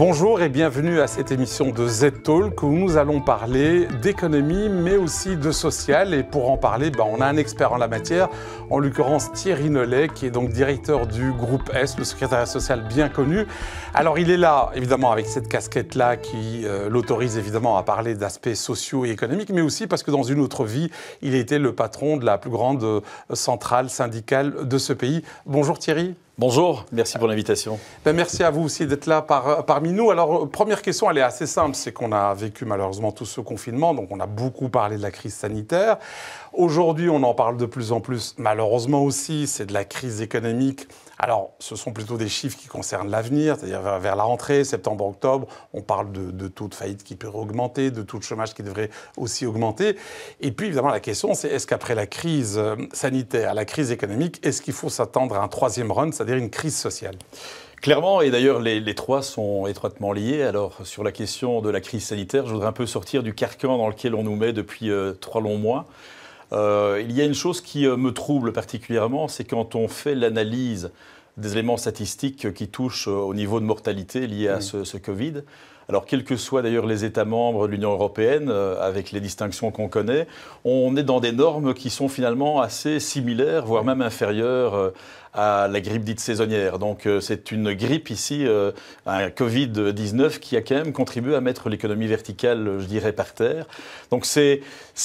Bonjour et bienvenue à cette émission de Z-Talk où nous allons parler d'économie mais aussi de social. Et pour en parler, on a un expert en la matière, en l'occurrence Thierry Nollet, qui est donc directeur du groupe S, le secrétariat social bien connu. Alors il est là évidemment avec cette casquette-là qui l'autorise évidemment à parler d'aspects sociaux et économiques, mais aussi parce que dans une autre vie, il a été le patron de la plus grande centrale syndicale de ce pays. Bonjour Thierry. Bonjour, merci pour l'invitation. Merci à vous aussi d'être là parmi nous. Alors, première question, elle est assez simple, c'est qu'on a vécu malheureusement tout ce confinement, donc on a beaucoup parlé de la crise sanitaire. Aujourd'hui, on en parle de plus en plus, malheureusement aussi, c'est de la crise économique. Alors, ce sont plutôt des chiffres qui concernent l'avenir, c'est-à-dire vers la rentrée, septembre-octobre, on parle de taux de faillite qui pourraient augmenter, de taux de chômage qui devraient aussi augmenter. Et puis, évidemment, la question, c'est est-ce qu'après la crise sanitaire, la crise économique, est-ce qu'il faut s'attendre à un troisième run, c'est-à-dire une crise sociale ? Clairement, et d'ailleurs les trois sont étroitement liés. Alors sur la question de la crise sanitaire, je voudrais un peu sortir du carcan dans lequel on nous met depuis 3 longs mois. Il y a une chose qui me trouble particulièrement, c'est quand on fait l'analyse des éléments statistiques qui touchent au niveau de mortalité lié à ce Covid. Alors, quels que soient d'ailleurs les États membres de l'Union européenne, avec les distinctions qu'on connaît, on est dans des normes qui sont finalement assez similaires, voire même inférieures à la grippe dite saisonnière. Donc, c'est une grippe ici, un Covid-19 qui a quand même contribué à mettre l'économie verticale, je dirais, par terre. Donc, c'est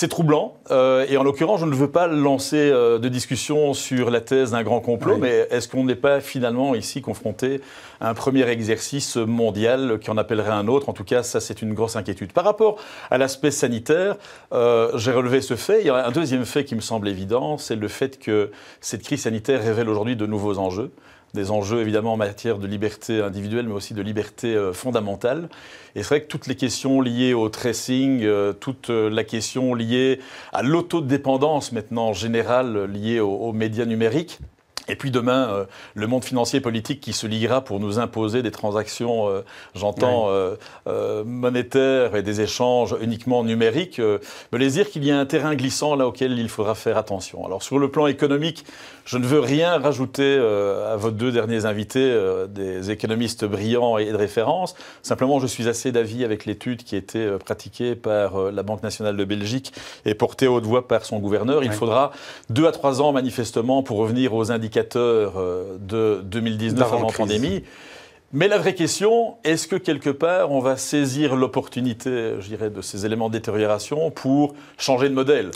troublant. Et en l'occurrence, je ne veux pas lancer de discussion sur la thèse d'un grand complot, mais est-ce qu'on n'est pas finalement ici confronté à un premier exercice mondial qui en appellerait un autre? En tout cas, ça, c'est une grosse inquiétude. Par rapport à l'aspect sanitaire, j'ai relevé ce fait. Il y a un deuxième fait qui me semble évident, c'est le fait que cette crise sanitaire révèle aujourd'hui de nouveaux enjeux. Des enjeux évidemment en matière de liberté individuelle, mais aussi de liberté fondamentale. Et c'est vrai que toutes les questions liées au tracing, toute la question liée à l'autodépendance maintenant générale liée aux médias numériques, et puis demain, le monde financier et politique qui se liera pour nous imposer des transactions, monétaires et des échanges uniquement numériques, me laisse dire qu'il y a un terrain glissant là auquel il faudra faire attention. Alors sur le plan économique, je ne veux rien rajouter à vos deux derniers invités, des économistes brillants et de référence. Simplement, je suis assez d'avis avec l'étude qui a été pratiquée par la Banque nationale de Belgique et portée à haute voix par son gouverneur. Il faudra 2 à 3 ans manifestement pour revenir aux indicateurs de 2019 avant pandémie. Mais la vraie question, est-ce que quelque part on va saisir l'opportunité, je dirais, de ces éléments de détérioration pour changer de modèle ?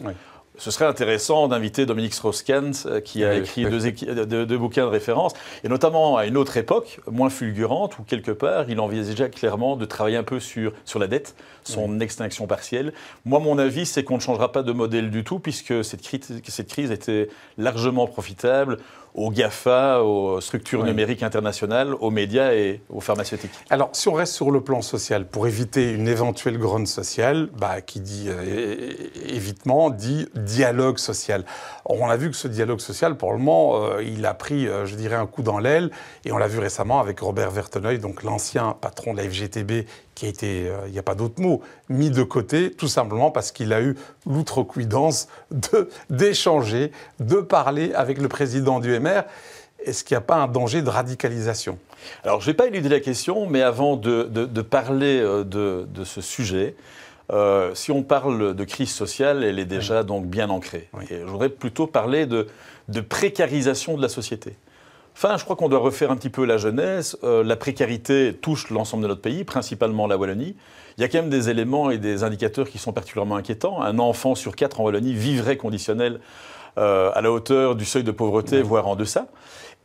Ce serait intéressant d'inviter Dominique Strauss-Kahn, qui a écrit 2 bouquins de référence, et notamment à une autre époque, moins fulgurante, où quelque part, il envisageait clairement de travailler un peu sur la dette, son extinction partielle. Moi, mon avis, c'est qu'on ne changera pas de modèle du tout, puisque cette crise était largement profitable aux GAFA, aux structures numériques internationales, aux médias et aux pharmaceutiques. Alors, si on reste sur le plan social, pour éviter une éventuelle grogne sociale, qui dit évitement, dit dialogue social. Or, on a vu que ce dialogue social, pour le moment, il a pris, je dirais, un coup dans l'aile, et on l'a vu récemment avec Robert Vertenoy, donc l'ancien patron de la FGTB, qui a été, il n'y a pas d'autre mot, mis de côté, tout simplement parce qu'il a eu l'outrecuidance d'échanger, de parler avec le président du MR. Est-ce qu'il n'y a pas un danger de radicalisation ? Alors, je ne vais pas éluder la question, mais avant de parler de ce sujet, si on parle de crise sociale, elle est déjà donc bien ancrée. Et je voudrais plutôt parler de précarisation de la société. Enfin, je crois qu'on doit refaire un petit peu la genèse. La précarité touche l'ensemble de notre pays, principalement la Wallonie. Il y a quand même des éléments et des indicateurs qui sont particulièrement inquiétants. Un enfant sur 4 en Wallonie vivrait conditionnel à la hauteur du seuil de pauvreté, voire en deçà.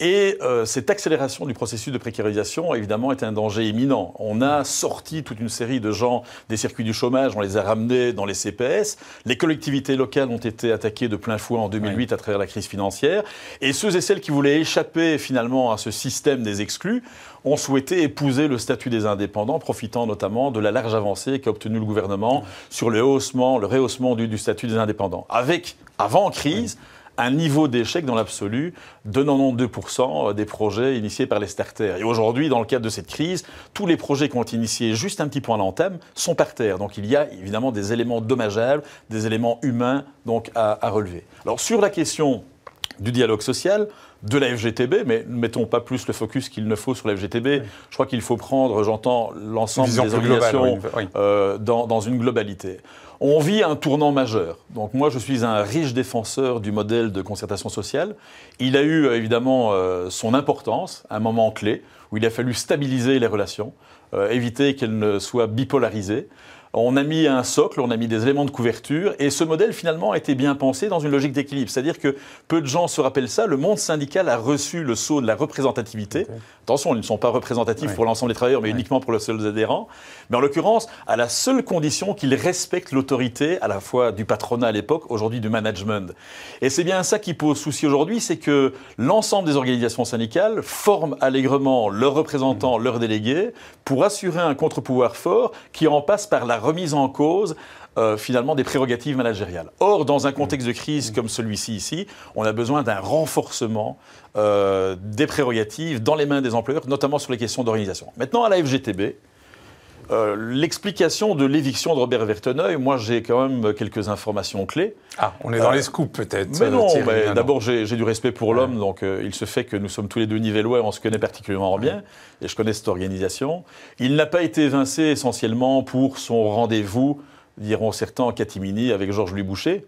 Et cette accélération du processus de précarisation, évidemment, est un danger imminent. On a sorti toute une série de gens des circuits du chômage, on les a ramenés dans les CPS. Les collectivités locales ont été attaquées de plein fouet en 2008 à travers la crise financière. Et ceux et celles qui voulaient échapper finalement à ce système des exclus ont souhaité épouser le statut des indépendants, profitant notamment de la large avancée qu'a obtenu le gouvernement sur le rehaussement du statut des indépendants. Avec, avant crise, un niveau d'échec dans l'absolu de 92% des projets initiés par les starters. Et aujourd'hui, dans le cadre de cette crise, tous les projets qui ont été initiés juste un petit peu à l'entame sont par terre. Donc il y a évidemment des éléments dommageables, des éléments humains donc à relever. Alors sur la question du dialogue social, de la FGTB, mais ne mettons pas plus le focus qu'il ne faut sur la FGTB. Oui. Je crois qu'il faut prendre, j'entends, l'ensemble des organisations dans une globalité. On vit un tournant majeur. Donc moi, je suis un riche défenseur du modèle de concertation sociale. Il a eu évidemment son importance, un moment clé, où il a fallu stabiliser les relations, éviter qu'elles ne soient bipolarisées. On a mis un socle, on a mis des éléments de couverture, et ce modèle finalement a été bien pensé dans une logique d'équilibre. C'est-à-dire que peu de gens se rappellent ça, le monde syndical a reçu le sceau de la représentativité. Okay. Attention, ils ne sont pas représentatifs pour l'ensemble des travailleurs, mais uniquement pour les seuls adhérents. Mais en l'occurrence, à la seule condition qu'ils respectent l'autorité, à la fois du patronat à l'époque, aujourd'hui du management. Et c'est bien ça qui pose souci aujourd'hui, c'est que l'ensemble des organisations syndicales forment allègrement leurs représentants, leurs délégués, pour assurer un contre-pouvoir fort qui en passe par la remise en cause finalement des prérogatives managériales. Or, dans un contexte de crise comme celui-ci ici, on a besoin d'un renforcement des prérogatives dans les mains des employeurs, notamment sur les questions d'organisation. Maintenant, à la FGTB, l'explication de l'éviction de Robert Vertenoy, moi j'ai quand même quelques informations clés. Ah, on est dans les scoops peut-être. Mais non, d'abord j'ai du respect pour l'homme, donc il se fait que nous sommes tous les deux nivellois et on se connaît particulièrement bien, et je connais cette organisation. Il n'a pas été évincé essentiellement pour son rendez-vous, diront certains, en catimini avec Georges-Louis Boucher.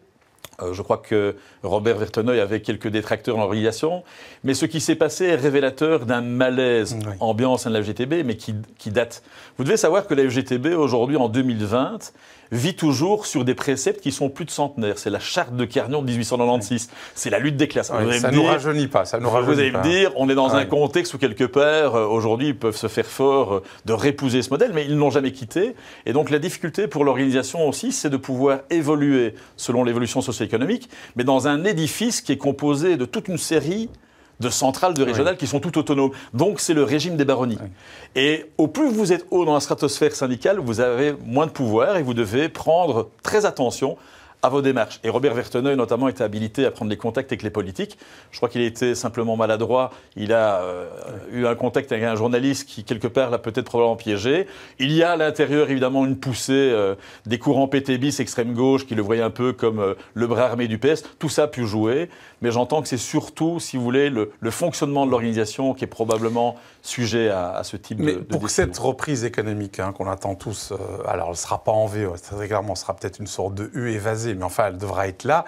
Je crois que Robert Vertenoy avait quelques détracteurs dans l'organisation, mais ce qui s'est passé est révélateur d'un malaise ambiant de la FGTB, mais qui date. Vous devez savoir que la FGTB, aujourd'hui, en 2020, vit toujours sur des préceptes qui sont plus de centenaires. C'est la charte de Carnion de 1896. C'est la lutte des classes. Ça ne nous rajeunit pas. Vous allez me dire, on est dans un contexte où quelque part, aujourd'hui, ils peuvent se faire fort de répouser ce modèle, mais ils ne l'ont jamais quitté. Et donc la difficulté pour l'organisation aussi, c'est de pouvoir évoluer selon l'évolution socio-économique, mais dans un édifice qui est composé de toute une série de centrales, de régionales qui sont toutes autonomes. Donc, c'est le régime des baronnies. Et au plus vous êtes haut dans la stratosphère syndicale, vous avez moins de pouvoir et vous devez prendre très attention à vos démarches. Et Robert Vertenoy, notamment, était habilité à prendre des contacts avec les politiques. Je crois qu'il a été simplement maladroit. Il a eu un contact avec un journaliste qui, quelque part, l'a peut-être probablement piégé. Il y a à l'intérieur, évidemment, une poussée des courants PT bis extrême-gauche qui le voyaient un peu comme le bras armé du PS. Tout ça a pu jouer. Mais j'entends que c'est surtout, si vous voulez, le fonctionnement de l'organisation qui est probablement sujet à ce type de pour que cette reprise économique qu'on attend tous, alors elle ne sera pas en V, très clairement, ce sera peut-être une sorte de U évasée, mais enfin, elle devra être là.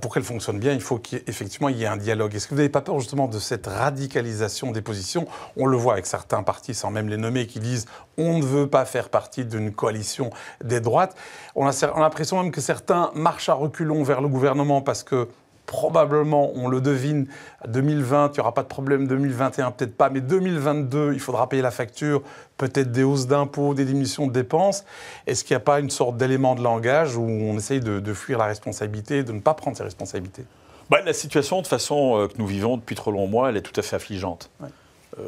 Pour qu'elle fonctionne bien, il faut qu'effectivement il y ait un dialogue. Est-ce que vous n'avez pas peur justement de cette radicalisation des positions? On le voit avec certains partis, sans même les nommer, qui disent on ne veut pas faire partie d'une coalition des droites. On a l'impression même que certains marchent à reculons vers le gouvernement parce que probablement, on le devine, 2020, il n'y aura pas de problème, 2021 peut-être pas, mais 2022, il faudra payer la facture, peut-être des hausses d'impôts, des diminutions de dépenses. Est-ce qu'il n'y a pas une sorte d'élément de langage où on essaye de fuir la responsabilité, de ne pas prendre ses responsabilités? La situation, de façon que nous vivons depuis trop longs mois, elle est tout à fait affligeante.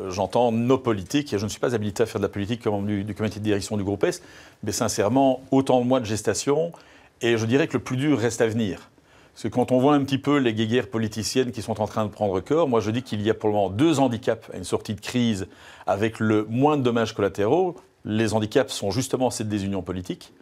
J'entends nos politiques, et je ne suis pas habilité à faire de la politique comme membre du comité de direction du groupe S, mais sincèrement, autant de mois de gestation, et je dirais que le plus dur reste à venir. Parce que quand on voit un petit peu les guéguerres politiciennes qui sont en train de prendre corps, moi je dis qu'il y a pour le moment deux handicaps à une sortie de crise avec le moins de dommages collatéraux. Les handicaps sont justement cette désunion politique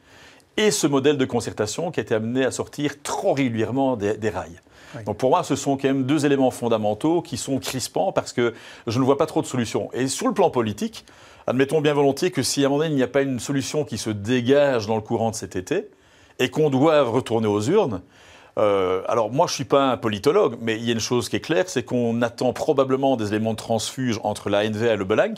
et ce modèle de concertation qui a été amené à sortir trop régulièrement des rails. Donc pour moi, ce sont quand même deux éléments fondamentaux qui sont crispants parce que je ne vois pas trop de solutions. Et sur le plan politique, admettons bien volontiers que si à un moment donné il n'y a pas une solution qui se dégage dans le courant de cet été et qu'on doive retourner aux urnes, alors moi je ne suis pas un politologue, mais il y a une chose qui est claire, c'est qu'on attend probablement des éléments de transfuge entre la NVA et le Belang.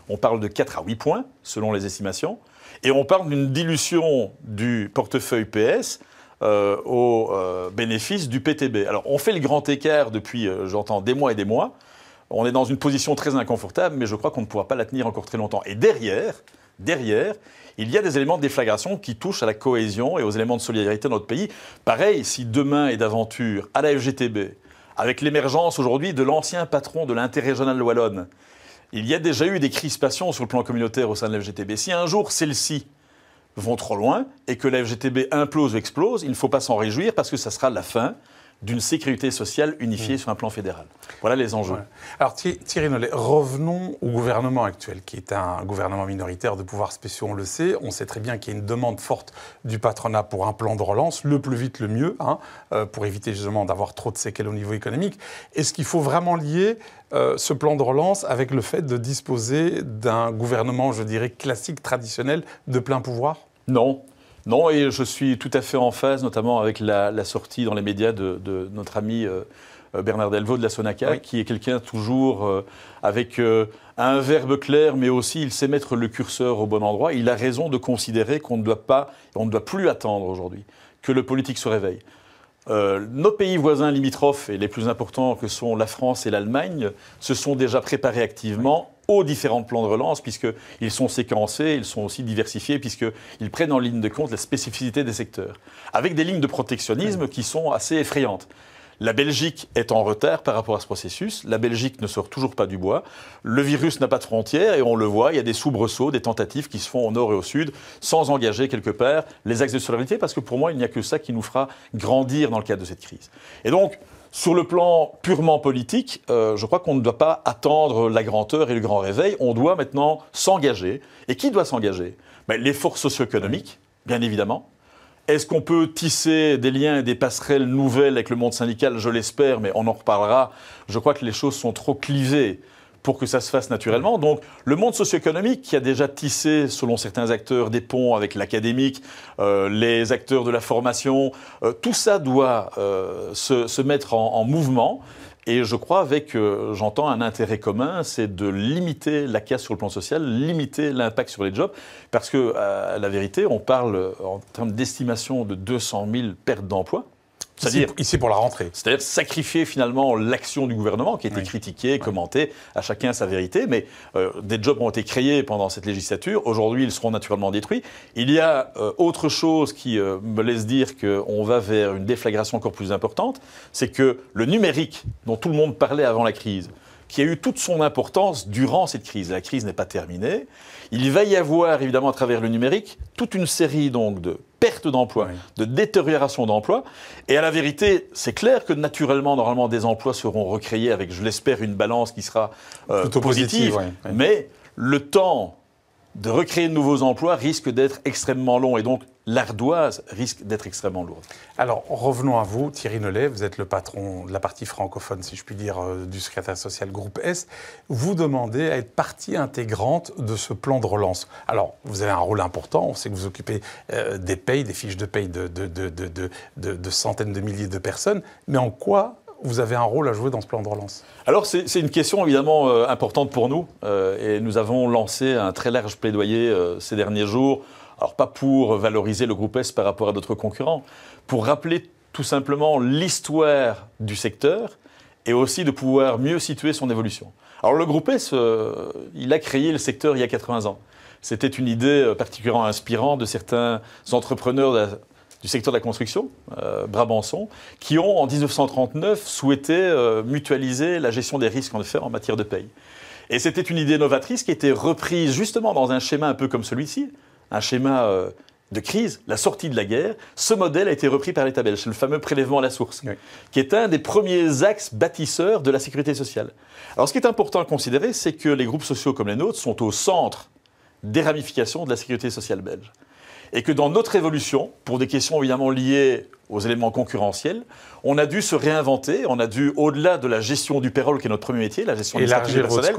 On parle de 4 à 8 points, selon les estimations. Et on parle d'une dilution du portefeuille PS au bénéfice du PTB. Alors on fait le grand écart depuis, j'entends, des mois et des mois. On est dans une position très inconfortable, mais je crois qu'on ne pourra pas la tenir encore très longtemps. Et derrière, il y a des éléments de déflagration qui touchent à la cohésion et aux éléments de solidarité dans notre pays. Pareil, si demain est d'aventure à la FGTB, avec l'émergence aujourd'hui de l'ancien patron de l'interrégional wallonne, il y a déjà eu des crispations sur le plan communautaire au sein de la FGTB. Si un jour celles-ci vont trop loin et que la FGTB implose ou explose, il ne faut pas s'en réjouir parce que ça sera la fin d'une sécurité sociale unifiée sur un plan fédéral. Voilà les enjeux. Ouais. Alors Thierry Nollet, revenons au gouvernement actuel, qui est un gouvernement minoritaire de pouvoirs spéciaux, on le sait. On sait très bien qu'il y a une demande forte du patronat pour un plan de relance, le plus vite le mieux, pour éviter justement d'avoir trop de séquelles au niveau économique. Est-ce qu'il faut vraiment lier ce plan de relance avec le fait de disposer d'un gouvernement, je dirais, classique, traditionnel, de plein pouvoir ? Non. Non, et je suis tout à fait en phase, notamment avec la sortie dans les médias de notre ami Bernard Delvaux de la Sonaca, oui, qui est quelqu'un toujours avec un verbe clair, mais aussi il sait mettre le curseur au bon endroit. Il a raison de considérer qu'on ne doit plus attendre aujourd'hui que le politique se réveille. Nos pays voisins limitrophes, et les plus importants que sont la France et l'Allemagne, se sont déjà préparés activement aux différents plans de relance, puisqu'ils sont séquencés, ils sont aussi diversifiés, puisqu'ils prennent en ligne de compte la spécificité des secteurs, avec des lignes de protectionnisme qui sont assez effrayantes. La Belgique est en retard par rapport à ce processus. La Belgique ne sort toujours pas du bois. Le virus n'a pas de frontières et on le voit, il y a des soubresauts, des tentatives qui se font au nord et au sud sans engager quelque part les axes de solidarité, parce que pour moi, il n'y a que ça qui nous fera grandir dans le cadre de cette crise. Et donc, sur le plan purement politique, je crois qu'on ne doit pas attendre la grande heure et le grand réveil. On doit maintenant s'engager. Et qui doit s'engager ? Les forces socio-économiques, bien évidemment. Est-ce qu'on peut tisser des liens et des passerelles nouvelles avec le monde syndical ? Je l'espère, mais on en reparlera. Je crois que les choses sont trop clivées pour que ça se fasse naturellement. Donc, le monde socio-économique qui a déjà tissé, selon certains acteurs, des ponts avec l'académique, les acteurs de la formation, tout ça doit se mettre en mouvement. Et je crois j'entends un intérêt commun, c'est de limiter la casse sur le plan social, limiter l'impact sur les jobs, parce que, à la vérité, on parle en termes d'estimation de 200 000 pertes d'emplois. C'est-à-dire ici pour la rentrée. C'est-à-dire sacrifier finalement l'action du gouvernement qui a été critiquée, commentée, à chacun sa vérité, mais des jobs ont été créés pendant cette législature, aujourd'hui ils seront naturellement détruits. Il y a autre chose qui me laisse dire qu'on va vers une déflagration encore plus importante, c'est que le numérique dont tout le monde parlait avant la crise, qui a eu toute son importance durant cette crise. La crise n'est pas terminée. Il va y avoir, évidemment, à travers le numérique, toute une série donc, de pertes d'emplois, de détérioration d'emplois. Et à la vérité, c'est clair que naturellement, normalement, des emplois seront recréés avec, je l'espère, une balance qui sera plutôt positive. Mais le temps de recréer de nouveaux emplois risque d'être extrêmement long. Et donc, l'ardoise risque d'être extrêmement lourde. Alors, revenons à vous, Thierry Nollet. Vous êtes le patron de la partie francophone, si je puis dire, du secrétaire social Groupe S. Vous demandez à être partie intégrante de ce plan de relance. Alors, vous avez un rôle important. On sait que vous occupez des payes, des fiches de paye de centaines de milliers de personnes. Mais en quoi vous avez un rôle à jouer dans ce plan de relance ? Alors, c'est une question évidemment importante pour nous. Et nous avons lancé un très large plaidoyer ces derniers jours. Alors, pas pour valoriser le groupe S par rapport à d'autres concurrents, pour rappeler tout simplement l'histoire du secteur et aussi de pouvoir mieux situer son évolution. Alors, le groupe S, il a créé le secteur il y a 80 ans. C'était une idée particulièrement inspirante de certains entrepreneurs du secteur de la construction, Brabançon, qui ont, en 1939, souhaité mutualiser la gestion des risques en matière de paye. Et c'était une idée novatrice qui a été reprise justement dans un schéma un peu comme celui-ci, un schéma de crise, la sortie de la guerre. Ce modèle a été repris par l'État belge, c'est le fameux prélèvement à la source, qui est un des premiers axes bâtisseurs de la sécurité sociale. Alors, ce qui est important à considérer, c'est que les groupes sociaux comme les nôtres sont au centre des ramifications de la sécurité sociale belge. Et que dans notre évolution, pour des questions évidemment liées aux éléments concurrentiels, on a dû se réinventer, on a dû, au-delà de la gestion du payroll, qui est notre premier métier, la gestion du statut du personnel,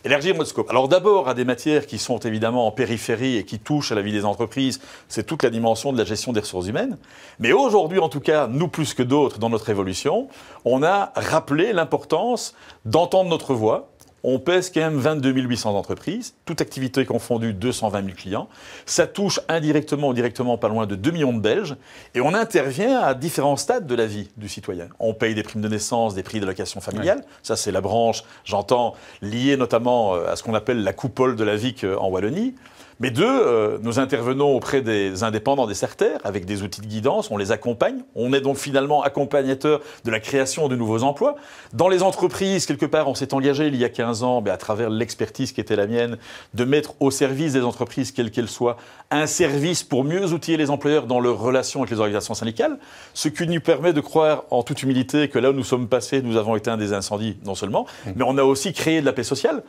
élargir notre scope. Alors d'abord à des matières qui sont évidemment en périphérie et qui touchent à la vie des entreprises, c'est toute la dimension de la gestion des ressources humaines. Mais aujourd'hui, en tout cas, nous plus que d'autres dans notre évolution, on a rappelé l'importance d'entendre notre voix. On pèse quand même 22 800 entreprises, toute activité confondue, 220 000 clients. Ça touche indirectement ou directement pas loin de 2 millions de Belges. Et on intervient à différents stades de la vie du citoyen. On paye des primes de naissance, des prix d'allocation familiale. Ça, c'est la branche, j'entends, liée notamment à ce qu'on appelle la coupole de la VIC en Wallonie. Mais deux, nous intervenons auprès des indépendants, des certaires, avec des outils de guidance, on les accompagne. On est donc finalement accompagnateur de la création de nouveaux emplois. Dans les entreprises, quelque part, on s'est engagé il y a 15 ans, à travers l'expertise qui était la mienne, de mettre au service des entreprises, quelles qu'elles soient, un service pour mieux outiller les employeurs dans leurs relations avec les organisations syndicales, ce qui nous permet de croire en toute humilité que là où nous sommes passés, nous avons éteint des incendies, non seulement, mais on a aussi créé de la paix sociale.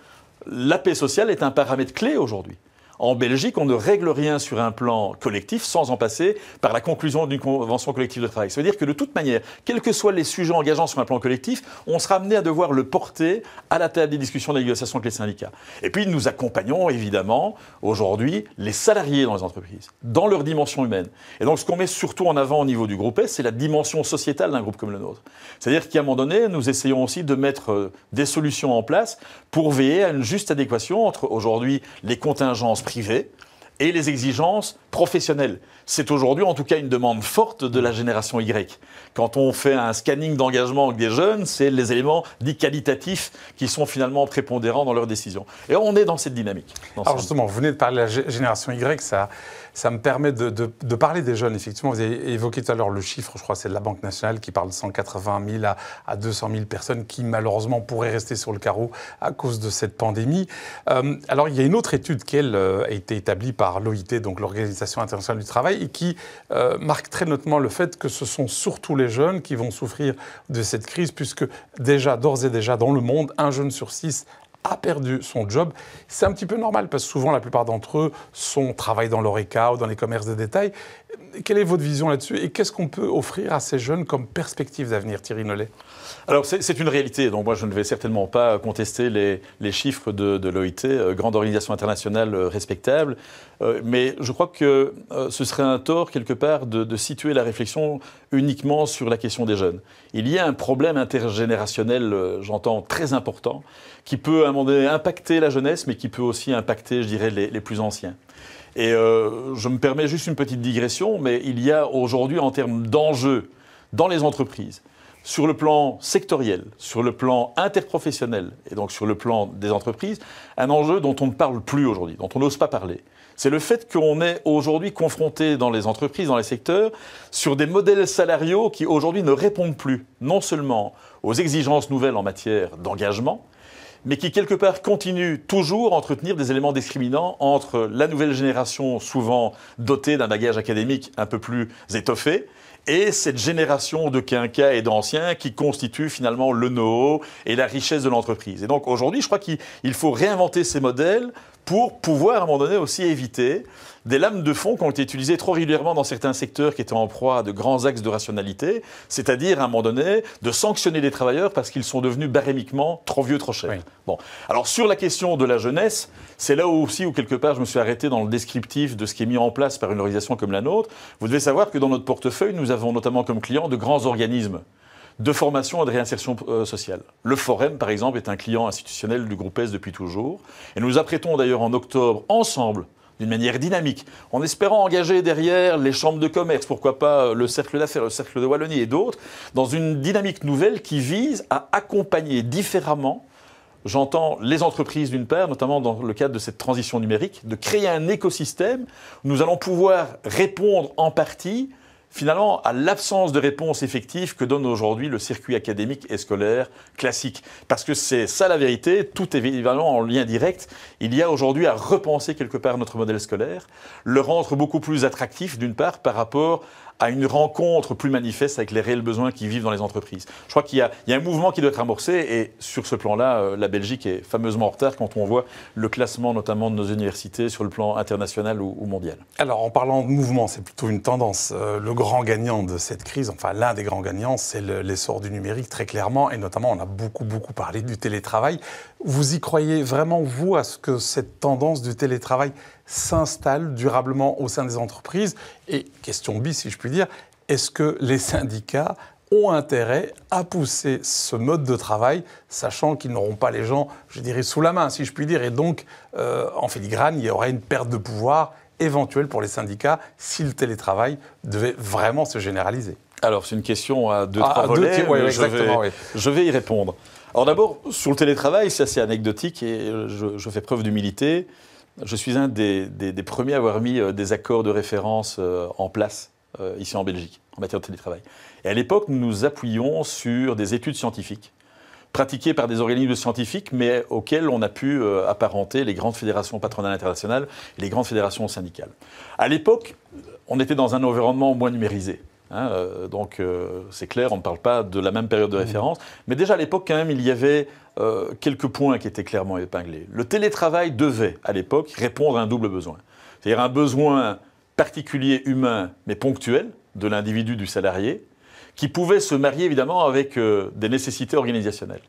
La paix sociale est un paramètre clé aujourd'hui. En Belgique, on ne règle rien sur un plan collectif sans en passer par la conclusion d'une convention collective de travail. Ça veut dire que de toute manière, quels que soient les sujets engageants sur un plan collectif, on sera amené à devoir le porter à la table des discussions de négociation avec les syndicats. Et puis, nous accompagnons évidemment aujourd'hui les salariés dans les entreprises, dans leur dimension humaine. Et donc, ce qu'on met surtout en avant au niveau du groupe S, c'est la dimension sociétale d'un groupe comme le nôtre. C'est-à-dire qu'à un moment donné, nous essayons aussi de mettre des solutions en place pour veiller à une juste adéquation entre aujourd'hui les contingences privées et les exigences professionnelles. C'est aujourd'hui en tout cas une demande forte de la génération Y. Quand on fait un scanning d'engagement avec des jeunes, c'est les éléments dits qualitatifs qui sont finalement prépondérants dans leurs décisions. Et on est dans cette dynamique. Alors justement, vous venez de parler de la génération Y, ça me permet de parler des jeunes. Effectivement, vous avez évoqué tout à l'heure le chiffre, je crois que c'est de la Banque nationale qui parle de 180 000 à 200 000 personnes qui malheureusement pourraient rester sur le carreau à cause de cette pandémie. Alors il y a une autre étude qui, elle, a été établie par l'OIT, donc l'Organisation internationale du travail, et qui marque très notamment le fait que ce sont surtout les jeunes qui vont souffrir de cette crise, puisque d'ores et déjà dans le monde, 1 jeune sur 6 a perdu son job. C'est un petit peu normal parce que souvent la plupart d'entre eux travaillent dans l'ORECA ou dans les commerces de détail. Quelle est votre vision là-dessus et qu'est-ce qu'on peut offrir à ces jeunes comme perspective d'avenir, Thierry Nollet ? Alors c'est une réalité, donc moi je ne vais certainement pas contester les chiffres de l'OIT, grande organisation internationale respectable, mais je crois que ce serait un tort quelque part de situer la réflexion uniquement sur la question des jeunes. Il y a un problème intergénérationnel, j'entends, très important, qui peut à un moment donné impacter la jeunesse, mais qui peut aussi impacter, je dirais, les plus anciens. Et je me permets juste une petite digression, mais il y a aujourd'hui en termes d'enjeux dans les entreprises, sur le plan sectoriel, sur le plan interprofessionnel et donc sur le plan des entreprises, un enjeu dont on ne parle plus aujourd'hui, dont on n'ose pas parler. C'est le fait qu'on est aujourd'hui confronté dans les entreprises, dans les secteurs, sur des modèles salariaux qui aujourd'hui ne répondent plus non seulement aux exigences nouvelles en matière d'engagement, mais qui quelque part continuent toujours à entretenir des éléments discriminants entre la nouvelle génération souvent dotée d'un bagage académique un peu plus étoffé, et cette génération de quinquas et d'anciens qui constituent finalement le know-how et la richesse de l'entreprise. Et donc aujourd'hui, je crois qu'il faut réinventer ces modèles pour pouvoir à un moment donné aussi éviter des lames de fond qui ont été utilisées trop régulièrement dans certains secteurs qui étaient en proie à de grands axes de rationalité, c'est-à-dire à un moment donné de sanctionner les travailleurs parce qu'ils sont devenus barémiquement trop vieux, trop chers. Oui. Bon. Alors sur la question de la jeunesse, c'est là aussi où quelque part je me suis arrêté dans le descriptif de ce qui est mis en place par une organisation comme la nôtre. Vous devez savoir que dans notre portefeuille, nous avons notamment comme clients de grands organismes de formation et de réinsertion sociale. Le Forum, par exemple, est un client institutionnel du groupe S depuis toujours. Et nous nous apprêtons d'ailleurs en octobre, ensemble, d'une manière dynamique, en espérant engager derrière les chambres de commerce, pourquoi pas le Cercle d'affaires, le Cercle de Wallonie et d'autres, dans une dynamique nouvelle qui vise à accompagner différemment, j'entends les entreprises d'une part, notamment dans le cadre de cette transition numérique, de créer un écosystème où nous allons pouvoir répondre en partie finalement à l'absence de réponse effective que donne aujourd'hui le circuit académique et scolaire classique. Parce que c'est ça la vérité, tout est évidemment en lien direct. Il y a aujourd'hui à repenser quelque part notre modèle scolaire, le rendre beaucoup plus attractif d'une part par rapport à une rencontre plus manifeste avec les réels besoins qui vivent dans les entreprises. Je crois qu'il y a un mouvement qui doit être amorcé et sur ce plan-là, la Belgique est fameusement en retard quand on voit le classement notamment de nos universités sur le plan international ou mondial. Alors en parlant de mouvement, c'est plutôt une tendance. Le grand gagnant de cette crise, enfin l'un des grands gagnants, c'est l'essor du numérique très clairement et notamment on a beaucoup parlé du télétravail. Vous y croyez vraiment, vous, à ce que cette tendance du télétravail s'installe durablement au sein des entreprises? Et question B, si je puis dire, est-ce que les syndicats ont intérêt à pousser ce mode de travail, sachant qu'ils n'auront pas les gens, je dirais, sous la main, si je puis dire, et donc, en filigrane, il y aurait une perte de pouvoir éventuelle pour les syndicats si le télétravail devait vraiment se généraliser? Alors, c'est une question à trois volets, je vais y répondre. Alors d'abord, sur le télétravail, c'est assez anecdotique et je fais preuve d'humilité. Je suis un des premiers à avoir mis des accords de référence en place ici en Belgique en matière de télétravail. Et à l'époque, nous nous appuyions sur des études scientifiques pratiquées par des organismes scientifiques, mais auxquels on a pu apparenter les grandes fédérations patronales internationales et les grandes fédérations syndicales. À l'époque, on était dans un environnement moins numérisé. Donc c'est clair, on ne parle pas de la même période de référence, mais déjà à l'époque quand même il y avait quelques points qui étaient clairement épinglés. Le télétravail devait à l'époque répondre à un double besoin, c'est-à-dire un besoin particulier humain mais ponctuel de l'individu, du salarié, qui pouvait se marier évidemment avec des nécessités organisationnelles.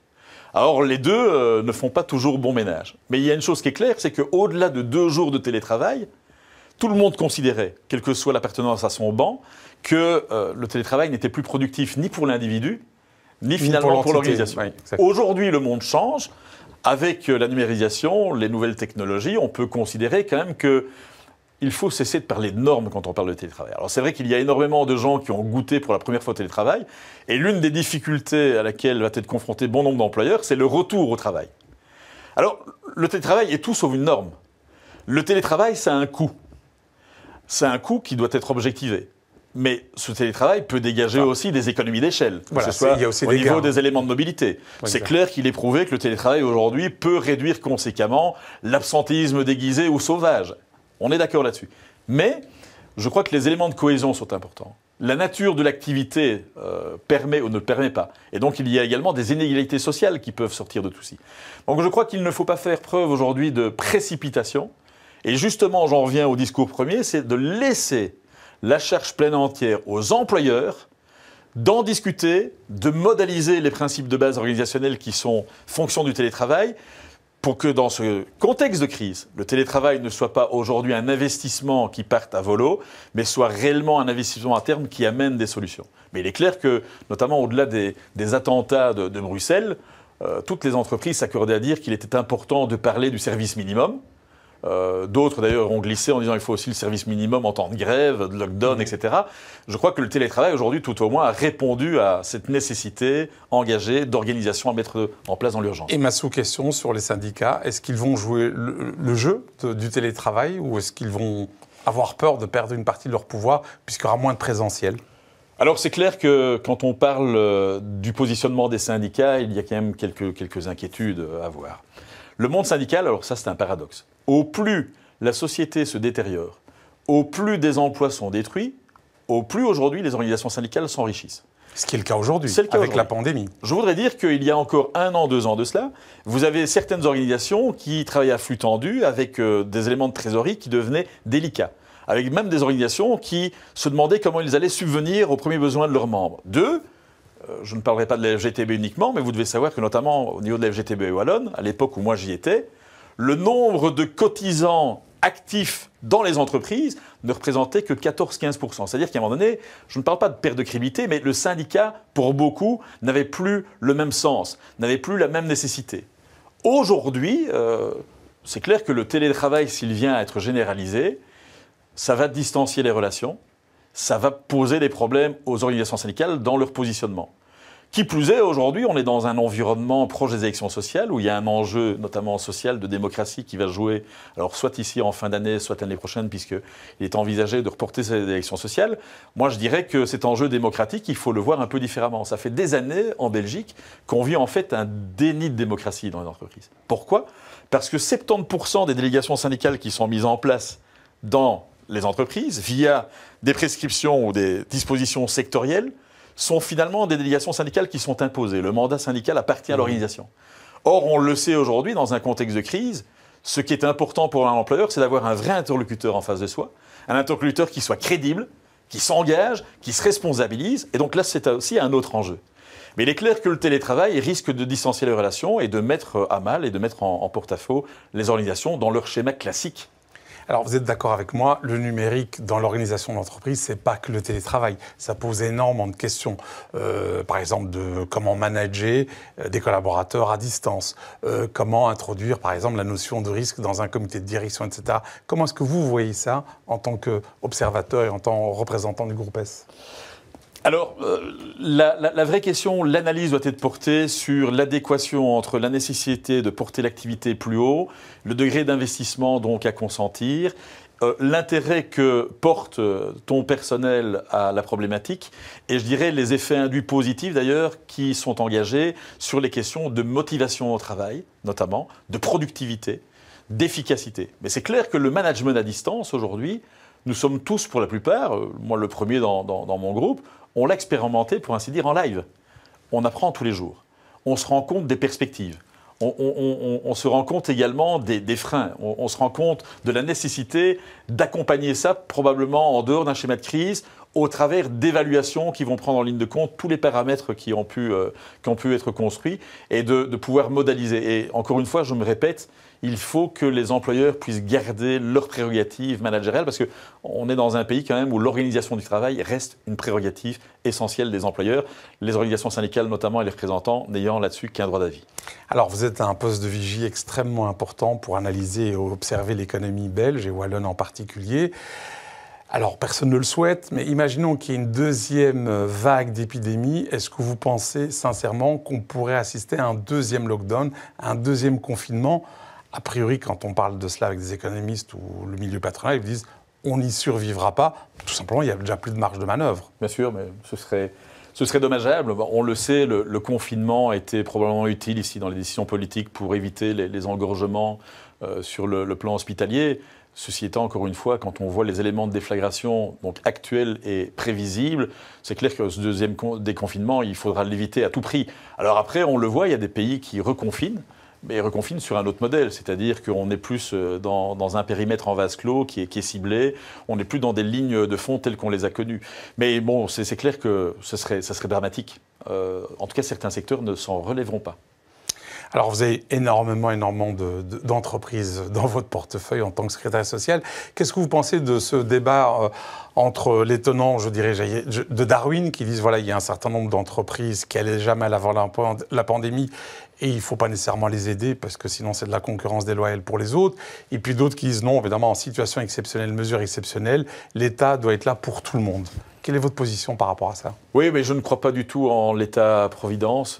Alors les deux ne font pas toujours bon ménage, mais il y a une chose qui est claire, c'est qu'au-delà de 2 jours de télétravail, tout le monde considérait, quelle que soit l'appartenance à son banc, que le télétravail n'était plus productif ni pour l'individu, ni finalement pour l'organisation. Oui, aujourd'hui, le monde change. Avec la numérisation, les nouvelles technologies, on peut considérer quand même qu'il faut cesser de parler de normes quand on parle de télétravail. Alors c'est vrai qu'il y a énormément de gens qui ont goûté pour la première fois au télétravail, et l'une des difficultés à laquelle va être confronté bon nombre d'employeurs, c'est le retour au travail. Alors, le télétravail est tout sauf une norme. Le télétravail, ça a un coût. C'est un coût qui doit être objectivé. Mais ce télétravail peut dégager aussi des économies d'échelle, que ce soit au niveau des éléments de mobilité. C'est clair qu'il est prouvé que le télétravail aujourd'hui peut réduire conséquemment l'absentéisme déguisé ou sauvage. On est d'accord là-dessus. Mais je crois que les éléments de cohésion sont importants. La nature de l'activité permet ou ne le permet pas. Et donc il y a également des inégalités sociales qui peuvent sortir de tout ceci. Donc je crois qu'il ne faut pas faire preuve aujourd'hui de précipitation. Et justement, j'en reviens au discours premier, c'est de laisser la charge pleine et entière aux employeurs d'en discuter, de modaliser les principes de base organisationnels qui sont fonction du télétravail, pour que dans ce contexte de crise, le télétravail ne soit pas aujourd'hui un investissement qui parte à volo, mais soit réellement un investissement à terme qui amène des solutions. Mais il est clair que, notamment au-delà des attentats de Bruxelles, toutes les entreprises s'accordaient à dire qu'il était important de parler du service minimum. D'autres d'ailleurs ont glissé en disant qu'il faut aussi le service minimum en temps de grève, de lockdown, etc. Je crois que le télétravail aujourd'hui, tout au moins, a répondu à cette nécessité engagée d'organisation à mettre en place dans l'urgence. Et ma sous-question sur les syndicats, est-ce qu'ils vont jouer le jeu du télétravail ou est-ce qu'ils vont avoir peur de perdre une partie de leur pouvoir puisqu'il y aura moins de présentiel ? Alors c'est clair que quand on parle du positionnement des syndicats, il y a quand même quelques inquiétudes à avoir. Le monde syndical, alors ça c'est un paradoxe. Au plus la société se détériore, au plus des emplois sont détruits, au plus aujourd'hui les organisations syndicales s'enrichissent. Ce qui est le cas aujourd'hui, avec la pandémie. Je voudrais dire qu'il y a encore 1 an, 2 ans de cela, vous avez certaines organisations qui travaillaient à flux tendu avec des éléments de trésorerie qui devenaient délicats. Avec même des organisations qui se demandaient comment ils allaient subvenir aux premiers besoins de leurs membres. Je ne parlerai pas de la FGTB uniquement, mais vous devez savoir que notamment au niveau de la FGTB Wallonne, à l'époque où moi j'y étais, le nombre de cotisants actifs dans les entreprises ne représentait que 14-15%. C'est-à-dire qu'à un moment donné, je ne parle pas de perte de crédibilité, mais le syndicat, pour beaucoup, n'avait plus le même sens, n'avait plus la même nécessité. Aujourd'hui, c'est clair que le télétravail, s'il vient à être généralisé, ça va distancier les relations, ça va poser des problèmes aux organisations syndicales dans leur positionnement. Qui plus est, aujourd'hui, on est dans un environnement proche des élections sociales où il y a un enjeu, notamment social, de démocratie qui va jouer, alors soit ici en fin d'année, soit l'année prochaine, puisqu'il est envisagé de reporter ces élections sociales. Moi, je dirais que cet enjeu démocratique, il faut le voir un peu différemment. Ça fait des années, en Belgique, qu'on vit en fait un déni de démocratie dans les entreprises. Pourquoi ? Parce que 70% des délégations syndicales qui sont mises en place dans les entreprises, via des prescriptions ou des dispositions sectorielles, sont finalement des délégations syndicales qui sont imposées. Le mandat syndical appartient à l'organisation. Or, on le sait aujourd'hui, dans un contexte de crise, ce qui est important pour un employeur, c'est d'avoir un vrai interlocuteur en face de soi, un interlocuteur qui soit crédible, qui s'engage, qui se responsabilise. Et donc là, c'est aussi un autre enjeu. Mais il est clair que le télétravail risque de distancier les relations et de mettre à mal et de mettre en porte-à-faux les organisations dans leur schéma classique. Alors, vous êtes d'accord avec moi, le numérique dans l'organisation de l'entreprise, c'est pas que le télétravail. Ça pose énormément de questions. Par exemple, de comment manager des collaborateurs à distance. Comment introduire, par exemple, la notion de risque dans un comité de direction, etc. Comment est-ce que vous voyez ça en tant qu'observateur et en tant que représentant du groupe S ? Alors, la vraie question, l'analyse doit être portée sur l'adéquation entre la nécessité de porter l'activité plus haut, le degré d'investissement donc à consentir, l'intérêt que porte ton personnel à la problématique et je dirais les effets induits positifs d'ailleurs qui sont engagés sur les questions de motivation au travail, notamment, de productivité, d'efficacité. Mais c'est clair que le management à distance aujourd'hui, nous sommes tous pour la plupart, moi le premier dans mon groupe, on l'a expérimenté pour ainsi dire en live. On apprend tous les jours. On se rend compte des perspectives. On se rend compte également des freins. On se rend compte de la nécessité d'accompagner ça probablement en dehors d'un schéma de crise au travers d'évaluations qui vont prendre en ligne de compte tous les paramètres qui ont pu être construits et de pouvoir modaliser. Et encore une fois, je me répète, il faut que les employeurs puissent garder leurs prérogatives managériales parce qu'on est dans un pays quand même où l'organisation du travail reste une prérogative essentielle des employeurs, les organisations syndicales notamment et les représentants n'ayant là-dessus qu'un droit d'avis. Alors vous êtes à un poste de vigie extrêmement important pour analyser et observer l'économie belge et wallonne en particulier. Alors, personne ne le souhaite, mais imaginons qu'il y ait une deuxième vague d'épidémie. Est-ce que vous pensez sincèrement qu'on pourrait assister à un deuxième lockdown, à un deuxième confinement? A priori, quand on parle de cela avec des économistes ou le milieu patronal, ils disent on n'y survivra pas. Tout simplement, il n'y a déjà plus de marge de manœuvre. Bien sûr, mais ce serait dommageable. On le sait, le confinement était probablement utile ici dans les décisions politiques pour éviter les engorgements sur le plan hospitalier. Ceci étant, encore une fois, quand on voit les éléments de déflagration donc actuels et prévisibles, c'est clair que ce deuxième déconfinement, il faudra l'éviter à tout prix. Alors après, on le voit, il y a des pays qui reconfinent, mais ils reconfinent sur un autre modèle, c'est-à-dire qu'on est plus dans un périmètre en vase clos qui est ciblé, on n'est plus dans des lignes de fond telles qu'on les a connues. Mais bon, c'est clair que ça serait dramatique. En tout cas, certains secteurs ne s'en relèveront pas. Alors, vous avez énormément d'entreprises dans votre portefeuille en tant que secrétaire social. Qu'est-ce que vous pensez de ce débat entre les tenants, je dirais, de Darwin, qui disent, voilà, il y a un certain nombre d'entreprises qui allaient jamais avant la pandémie et il ne faut pas nécessairement les aider parce que sinon c'est de la concurrence déloyale pour les autres. Et puis d'autres qui disent, non, évidemment, en situation exceptionnelle, mesure exceptionnelle, l'État doit être là pour tout le monde. Quelle est votre position par rapport à ça? Oui, mais je ne crois pas du tout en l'État-providence,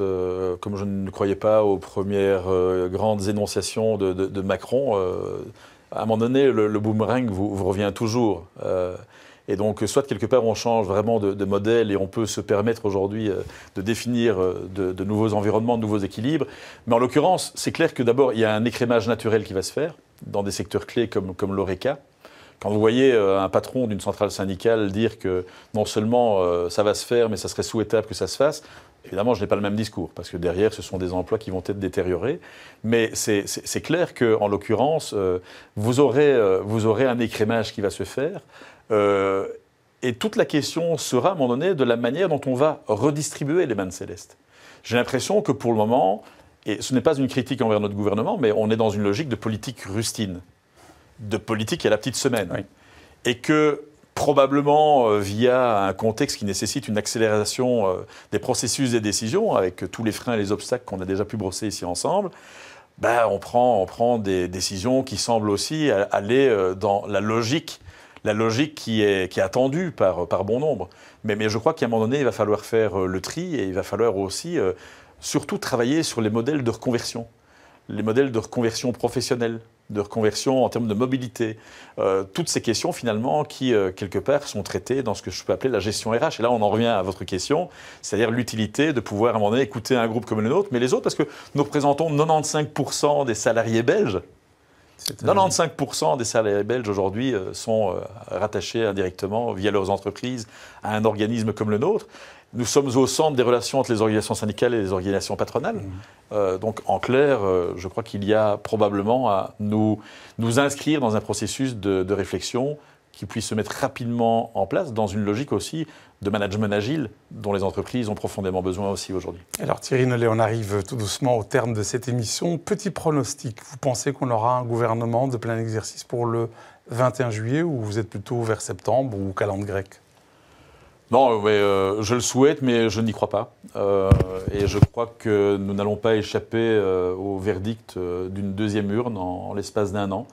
comme je ne croyais pas aux premières grandes énonciations de Macron. À un moment donné, le boomerang vous revient toujours. Et donc, soit quelque part, on change vraiment de modèle et on peut se permettre aujourd'hui de définir de nouveaux environnements, de nouveaux équilibres. Mais en l'occurrence, c'est clair que d'abord, il y a un écrémage naturel qui va se faire dans des secteurs clés comme l'ORECA. Quand vous voyez un patron d'une centrale syndicale dire que non seulement ça va se faire, mais ça serait souhaitable que ça se fasse, évidemment, je n'ai pas le même discours, parce que derrière, ce sont des emplois qui vont être détériorés. Mais c'est clair qu'en l'occurrence, vous aurez un écrémage qui va se faire. Et toute la question sera, à un moment donné, de la manière dont on va redistribuer les mannes célestes. J'ai l'impression que pour le moment, et ce n'est pas une critique envers notre gouvernement, mais on est dans une logique de politique rustine, de politique à la petite semaine. Oui. Et que probablement via un contexte qui nécessite une accélération des processus des décisions, avec tous les freins et les obstacles qu'on a déjà pu brosser ici ensemble, on prend des décisions qui semblent aussi aller dans la logique qui est attendue par bon nombre. Mais je crois qu'à un moment donné, il va falloir faire le tri et il va falloir aussi surtout travailler sur les modèles de reconversion. Les modèles de reconversion professionnelle, de reconversion en termes de mobilité. Toutes ces questions, finalement, qui, quelque part, sont traitées dans ce que je peux appeler la gestion RH. Et là, on en revient à votre question, c'est-à-dire l'utilité de pouvoir, à un moment donné, écouter un groupe comme le nôtre, mais les autres, parce que nous représentons 95% des salariés belges. 95% des salariés belges aujourd'hui sont rattachés indirectement, via leurs entreprises, à un organisme comme le nôtre. Nous sommes au centre des relations entre les organisations syndicales et les organisations patronales. Donc, en clair, je crois qu'il y a probablement à nous inscrire dans un processus de réflexion qui puisse se mettre rapidement en place dans une logique aussi de management agile dont les entreprises ont profondément besoin aussi aujourd'hui. Alors Thierry Nollet, on arrive tout doucement au terme de cette émission. Petit pronostic, vous pensez qu'on aura un gouvernement de plein exercice pour le 21 juillet ou vous êtes plutôt vers septembre ou calende grec? Non, mais je le souhaite, mais je n'y crois pas. Et je crois que nous n'allons pas échapper au verdict d'une deuxième urne en l'espace d'un an.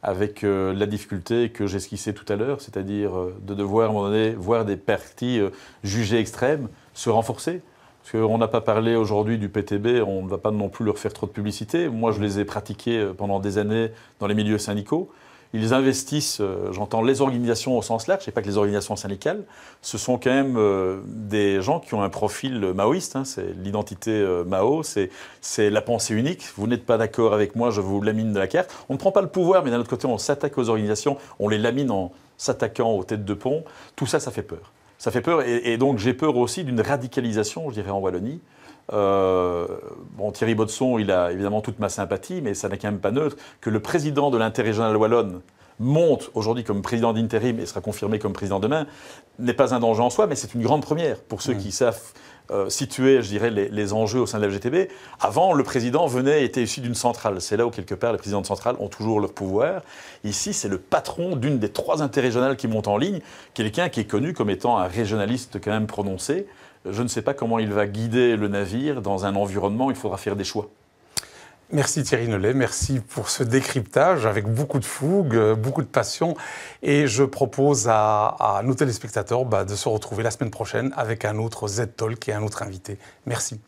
avec la difficulté que j'esquissais tout à l'heure, c'est-à-dire de devoir, à un moment donné, voir des partis jugés extrêmes se renforcer. Parce qu'on n'a pas parlé aujourd'hui du PTB, on ne va pas non plus leur faire trop de publicité. Moi, je les ai pratiqués pendant des années dans les milieux syndicaux. Ils investissent, j'entends les organisations au sens large, et pas que les organisations syndicales. Ce sont quand même des gens qui ont un profil maoïste, hein, c'est l'identité Mao, c'est la pensée unique. Vous n'êtes pas d'accord avec moi, je vous lamine de la carte. On ne prend pas le pouvoir, mais d'un autre côté, on s'attaque aux organisations, on les lamine en s'attaquant aux têtes de pont. Tout ça, ça fait peur. Ça fait peur, et donc j'ai peur aussi d'une radicalisation, je dirais, en Wallonie. Bon, Thierry Botsson, il a évidemment toute ma sympathie, mais ça n'est quand même pas neutre que le président de l'interrégional wallonne monte aujourd'hui comme président d'intérim et sera confirmé comme président demain, n'est pas un danger en soi, mais c'est une grande première pour ceux qui savent situer, je dirais, les enjeux au sein de la FGTB. Avant, le président était issu d'une centrale. C'est là où, quelque part, les présidents de centrale ont toujours leur pouvoir. Ici, c'est le patron d'une des 3 interrégionales qui montent en ligne, quelqu'un qui est connu comme étant un régionaliste quand même prononcé. Je ne sais pas comment il va guider le navire dans un environnement où il faudra faire des choix. Merci Thierry Nollet, merci pour ce décryptage avec beaucoup de fougue, beaucoup de passion. Et je propose à nos téléspectateurs de se retrouver la semaine prochaine avec un autre Z-Talk et un autre invité. Merci.